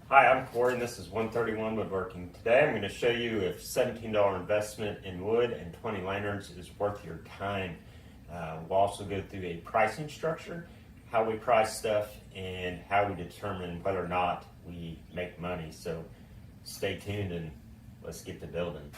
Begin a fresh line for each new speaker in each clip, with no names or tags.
Hi, I'm Corey and this is 131 Woodworking. Today I'm going to show you if $17 investment in wood and 20 lanterns is worth your time. We'll also go through a pricing structure, how we price stuff, and how we determine whether or not we make money. So stay tuned and let's get to building.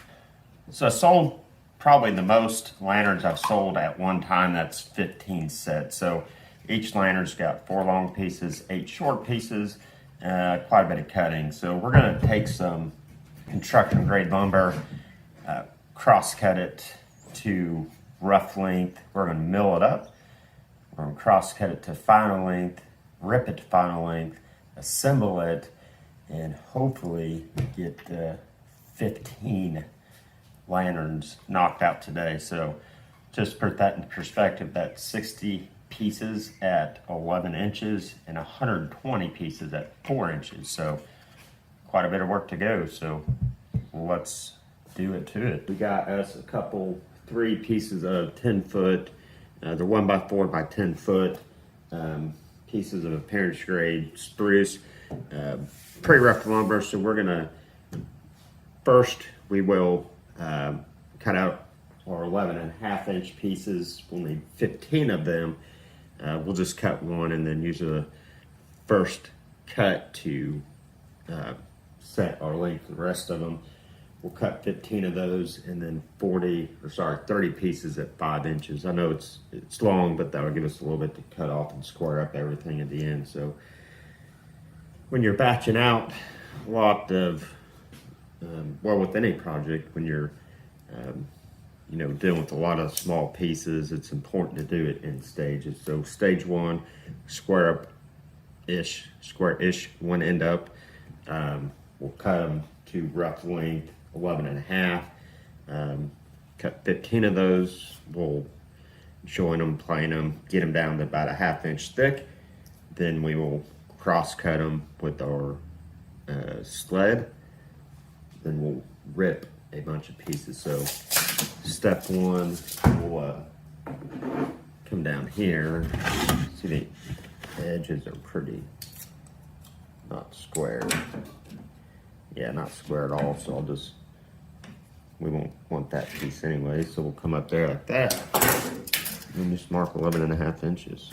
So I sold probably the most lanterns I've sold at one time. That's 15 sets. So each lantern's got 4 long pieces, 8 short pieces, quite a bit of cutting. So we're going to take some construction grade lumber, cross cut it to rough length. We're going to mill it up. We're going to cross cut it to final length, rip it to final length, assemble it, and hopefully get 15 lanterns knocked out today. So just to put that in perspective, that's 60 pieces at 11 inches and 120 pieces at 4 inches. So quite a bit of work to go. So let's do it to it. We got us a couple, 3 pieces of 10 foot, they're 1x4 by 10 foot pieces of appearance grade spruce, pretty rough lumber. So we're gonna, first we will cut out our 11.5 inch pieces. We'll need 15 of them. We'll just cut one and then use the first cut to set our length for the rest of them. We'll cut 15 of those and then 30 pieces at 5 inches. I know it's long, but that'll give us a little bit to cut off and square up everything at the end. So when you're batching out a lot of, well, with any project, when you're dealing with a lot of small pieces, it's important to do it in stages. So stage 1, square-ish one end up. We'll cut them to rough length, 11.5. Cut 15 of those. We'll join them, plane them, get them down to about 1/2 inch thick. Then we will cross cut them with our sled. Then we'll rip a bunch of pieces. So step 1, we'll come down here. See, the edges are pretty not square. Yeah, not square at all. So we won't want that piece anyway. So we'll come up there like that and just mark 11.5 inches.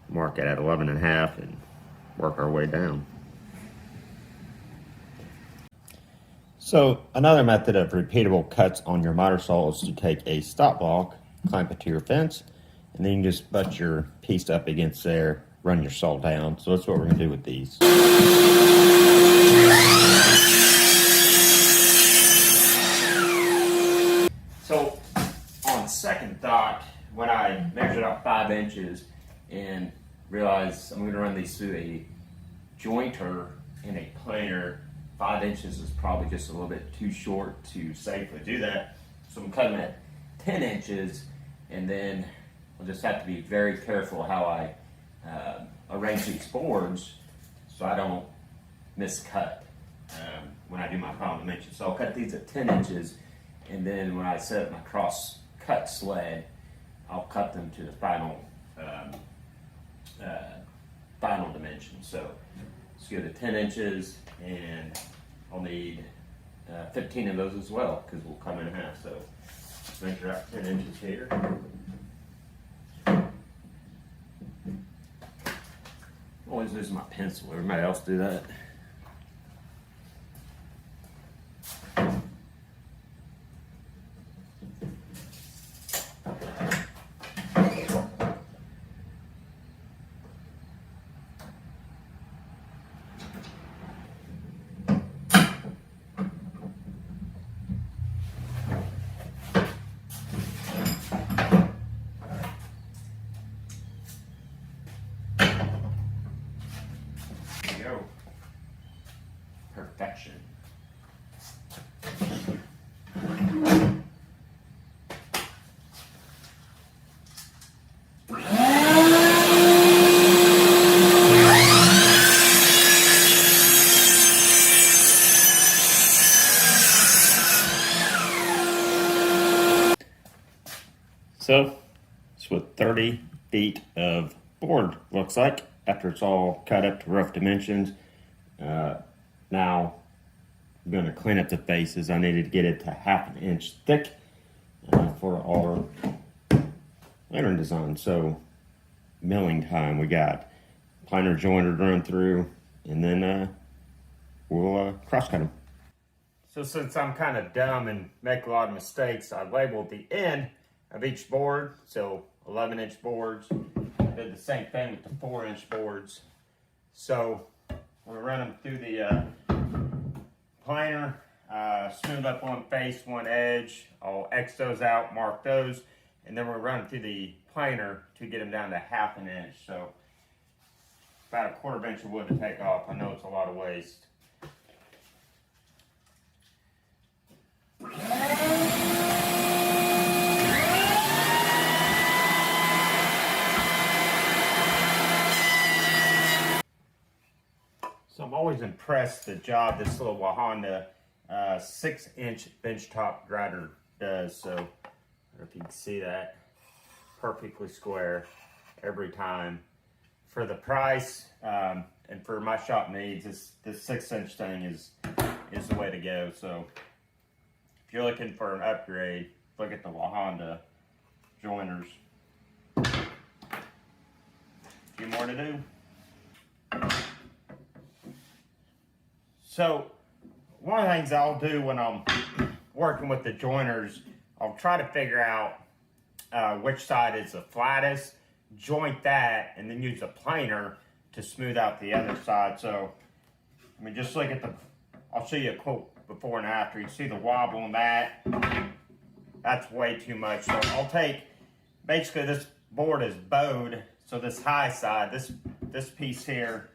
Mark it at 11.5 and work our way down. So another method of repeatable cuts on your miter saw is to take a stop block, clamp it to your fence, and then you can just butt your piece up against there, run your saw down. So that's what we're going to do with these. So on second thought, when I measured out 5 inches and realized I'm going to run these through a jointer and a planer, 5 inches is probably just a little bit too short to safely do that. So I'm cutting at 10 inches, and then I'll just have to be very careful how I arrange these boards so I don't miscut when I do my final dimensions. So I'll cut these at 10 inches, and then when I set up my cross cut sled, I'll cut them to the final dimension. So let's go to 10 inches, and I'll need 15 of those as well, because we'll come in half. So let's measure out 10 inches here. Always lose my pencil. Everybody else do that? Go. Perfection. So that's what 30 feet of board looks like. after it's all cut up to rough dimensions. Now I'm going to clean up the faces. I needed to get it to 1/2 inch thick for our lantern design. So milling time, we got planer joiner to run through, and then we'll cross cut them. So since I'm kind of dumb and make a lot of mistakes, I labeled the end of each board. So 11-inch boards. I did the same thing with the 4-inch boards. So we'll run them through the planer, smooth up one face, one edge. I'll X those out, mark those, and then we'll run them through the planer to get them down to 1/2 inch. So about 1/4 inch of wood to take off. I know it's a lot of waste. So I'm always impressed the job this little Wahonda 6-inch benchtop grinder does. So I don't know if you can see that. Perfectly square every time. For the price and for my shop needs, this 6-inch thing is the way to go. So if you're looking for an upgrade, look at the Wahonda joiners. A few more to do. So one of the things I'll do when I'm working with the joiners, I'll try to figure out which side is the flattest, joint that, and then use a planer to smooth out the other side. So, I mean, just look at I'll show you a quote before and after. You see the wobble on that? That's way too much. So I'll take, basically this board is bowed, so this high side, this piece here,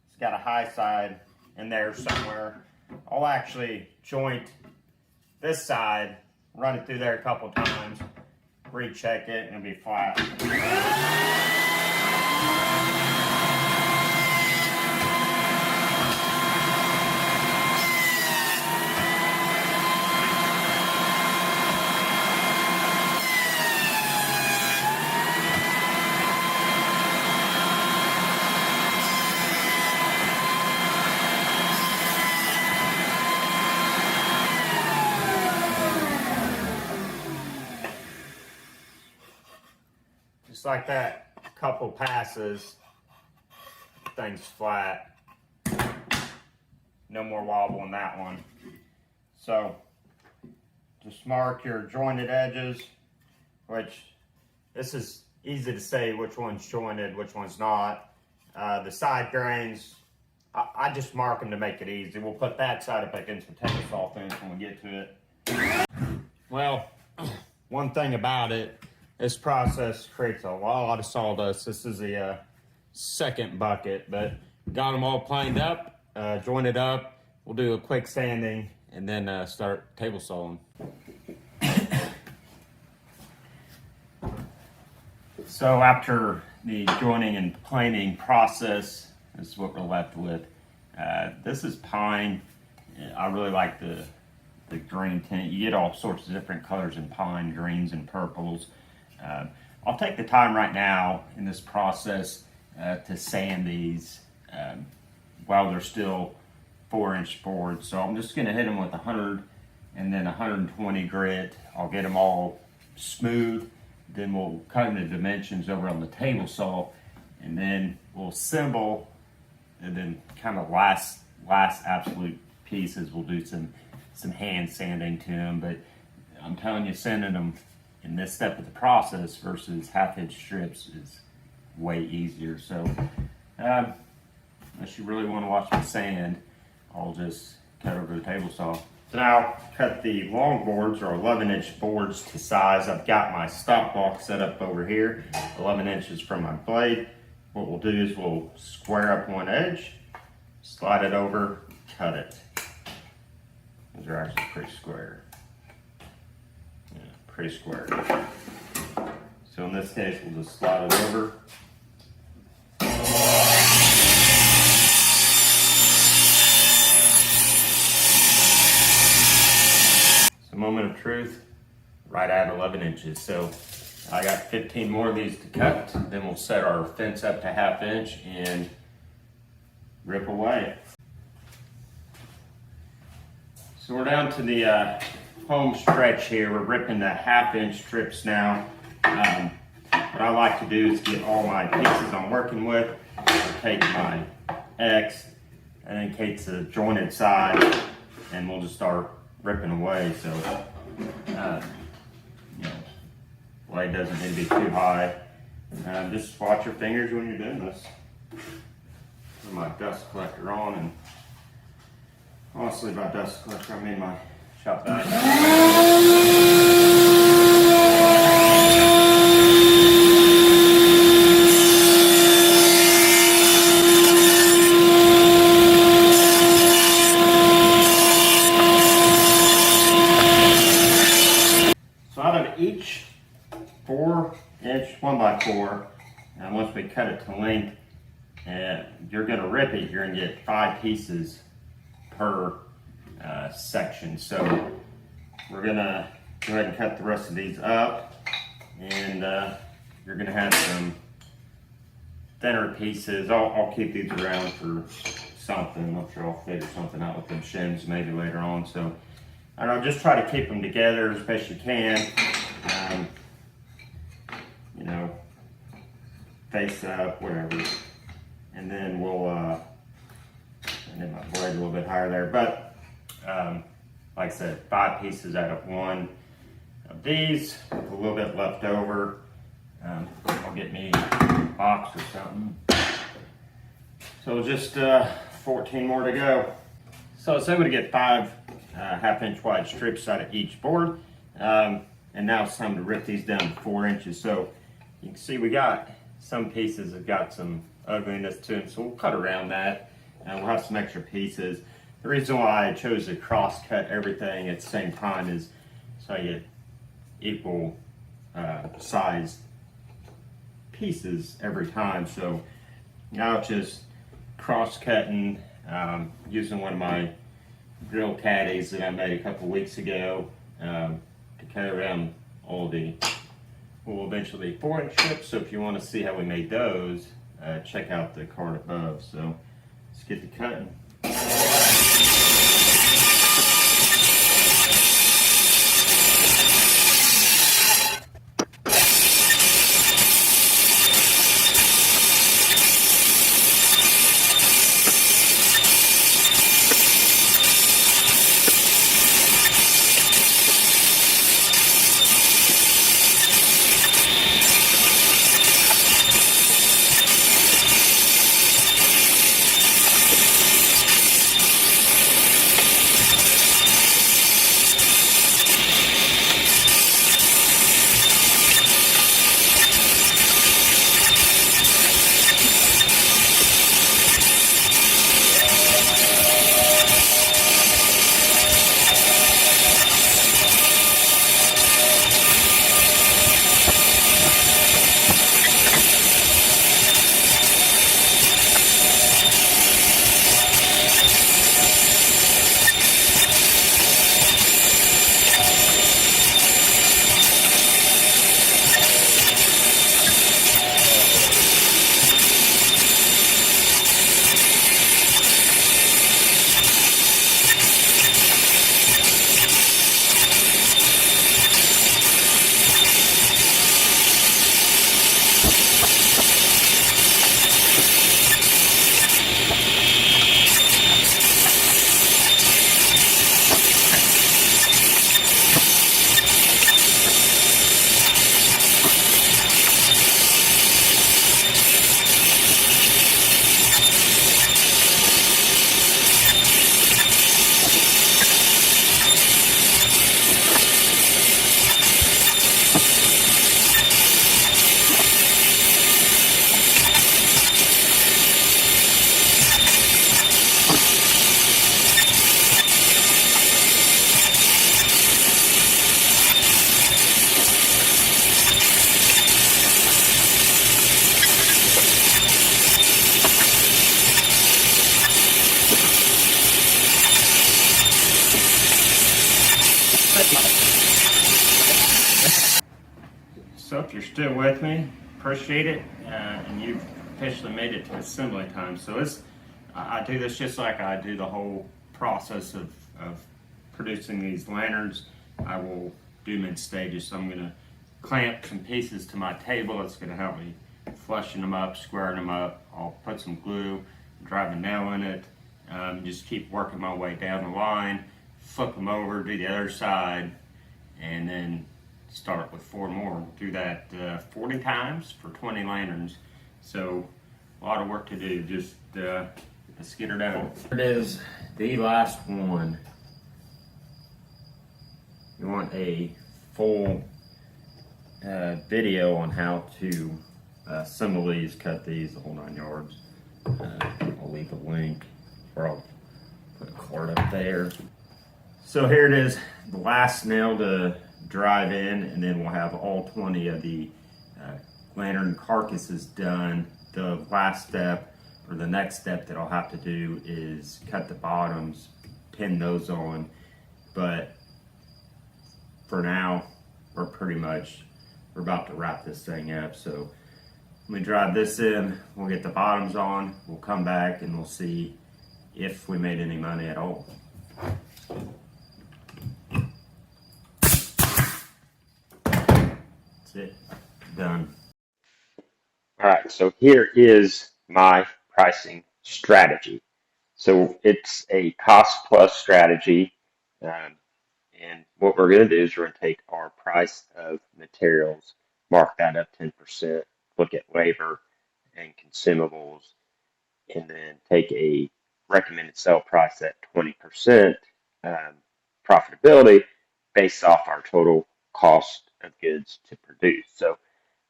it's got a high side in there somewhere. I'll actually joint this side, run it through there a couple times, recheck it, and it'll be flat. Just like that, couple passes, thing's flat. No more wobble in that one. So just mark your jointed edges, which this is easy to say which one's jointed, which one's not. The side grains, I just mark them to make it easy. We'll put that side up against the table saw fence when we get to it. Well, one thing about it, this process creates a lot of sawdust. This is the second bucket, but got them all planed up, jointed up. We'll do a quick sanding and then start table sawing. So after the joining and planing process, this is what we're left with. This is pine. I really like the green tint. You get all sorts of different colors in pine, greens and purples. I'll take the time right now in this process to sand these while they're still 4-inch boards. So I'm just going to hit them with 100 and then 120 grit. I'll get them all smooth. Then we'll cut them to dimensions over on the table saw, and then we'll assemble, and then kind of last absolute pieces we'll do some hand sanding to them. But I'm telling you, sanding them in this step of the process versus 1/2-inch strips is way easier. So unless you really want to watch me sand, I'll just cut over the table saw. So now cut the long boards, or 11-inch boards, to size. I've got my stop block set up over here, 11 inches from my blade. What we'll do is we'll square up one edge, slide it over, cut it. These are actually pretty square. Yeah, pretty square. So in this case, we'll just slide it over. So moment of truth, right at 11 inches. So I got 15 more of these to cut. Then we'll set our fence up to 1/2 inch and rip away. So we're down to the home stretch here. We're ripping the 1/2 inch strips now. What I like to do is get all my pieces I'm working with. I'll take my X and then take the jointed side, and we'll just start ripping away. So, you know, blade doesn't need to be too high. Just watch your fingers when you're doing this. Put my dust collector on, and honestly, by dust collector, I mean my shop vac. So out of each 4-inch 1x4, and once we cut it to length, you're going to rip it, you're going to get 5 pieces per section. So we're going to go ahead and cut the rest of these up, and you're going to have some thinner pieces. I'll keep these around for something. I'm sure I'll figure something out with them shims maybe later on. So I don't know, just try to keep them together as best you can. You know, face up, whatever. And then we'll, I need my blade a little bit higher there. But, like I said, 5 pieces out of 1 of these, with a little bit left over. I'll get me a box or something. So just 14 more to go. So I was able to get 5 1/2 inch wide strips out of each board. And now it's time to rip these down to 4 inches. So you can see we got some pieces that got some ugliness to them, so we'll cut around that, and we'll have some extra pieces. The reason why I chose to cross cut everything at the same time is so I get equal sized pieces every time. So now it's just cross cutting, using one of my drill caddies that I made a couple weeks ago to cut around all the, will eventually be 4-inch strips. So if you want to see how we made those, check out the card above. So let's get to cutting. So if you're still with me, appreciate it, and you've officially made it to assembly time. So I do this just like I do the whole process of producing these lanterns. I will do them in stages. So I'm going to clamp some pieces to my table. It's going to help me flushing them up, squaring them up. I'll put some glue, drive a nail in it, just keep working my way down the line, flip them over, do the other side, and then start with 4 more. Do that 40 times for 20 lanterns. So a lot of work to do. Just let's get her done. Here it is, the last one. You want a full video on how to assemble these, cut these, the whole 9 yards. I'll leave a link, or I'll put a card up there. So here it is, the last nail to drive in, and then we'll have all 20 of the lantern carcasses done. The last step, or the next step that I'll have to do, is cut the bottoms, pin those on. But for now, we're about to wrap this thing up. So let me drive this in, we'll get the bottoms on, we'll come back and we'll see if we made any money at all. That's it, done. All right, so here is my pricing strategy. So it's a cost plus strategy. And what we're going to do is we're going to take our price of materials, mark that up 10%, look at labor and consumables, and then take a recommended sale price at 20% profitability based off our total cost of goods to produce. So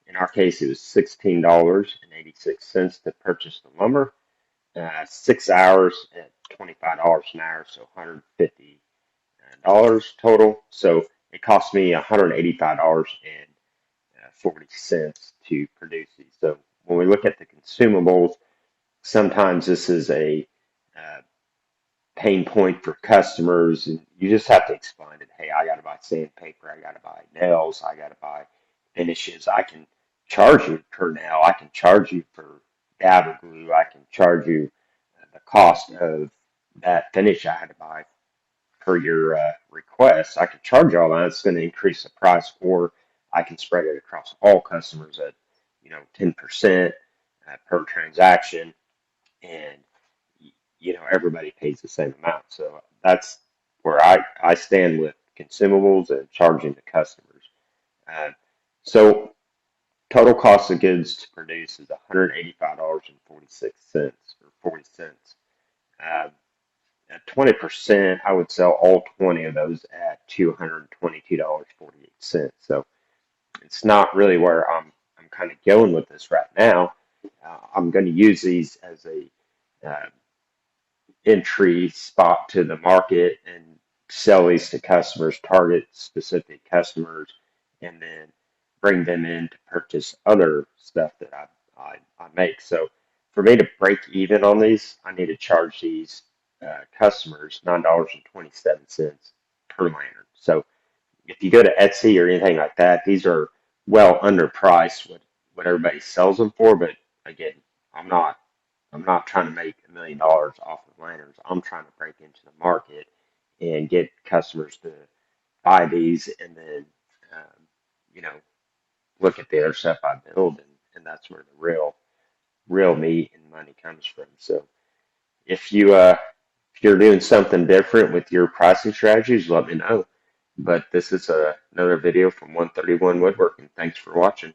in our case, it was $16.86 to purchase the lumber, 6 hours at $25 an hour, so $150 total. So it cost me $185.40 to produce these. So when we look at the consumables, sometimes this is a pain point for customers, and you just have to explain it. Hey, I got to buy sandpaper, I got to buy nails, I got to buy finishes. I can charge you per nail, I can charge you for dabber glue, I can charge you the cost of that finish I had to buy per your request. I can charge all that. It's going to increase the price, or I can spread it across all customers at 10% per transaction, and everybody pays the same amount. So that's where I stand with consumables and charging the customers. So total cost of goods to produce is $185.46 or 40 cents. At 20%, I would sell all 20 of those at $222.48. So it's not really where I'm kind of going with this right now. I'm going to use these as a entry spot to the market and sell these to customers, target specific customers, and then bring them in to purchase other stuff that I make. So for me to break even on these, I need to charge these customers $9.27 per lantern. So if you go to Etsy or anything like that, these are well underpriced what everybody sells them for. But again, I'm not trying to make $1 million off of lanterns. I'm trying to break into the market and get customers to buy these, and then look at the other stuff I build, and that's where the real meat and money comes from. So if you're doing something different with your pricing strategies, let me know. But this is another video from 131 Woodworking. Thanks for watching.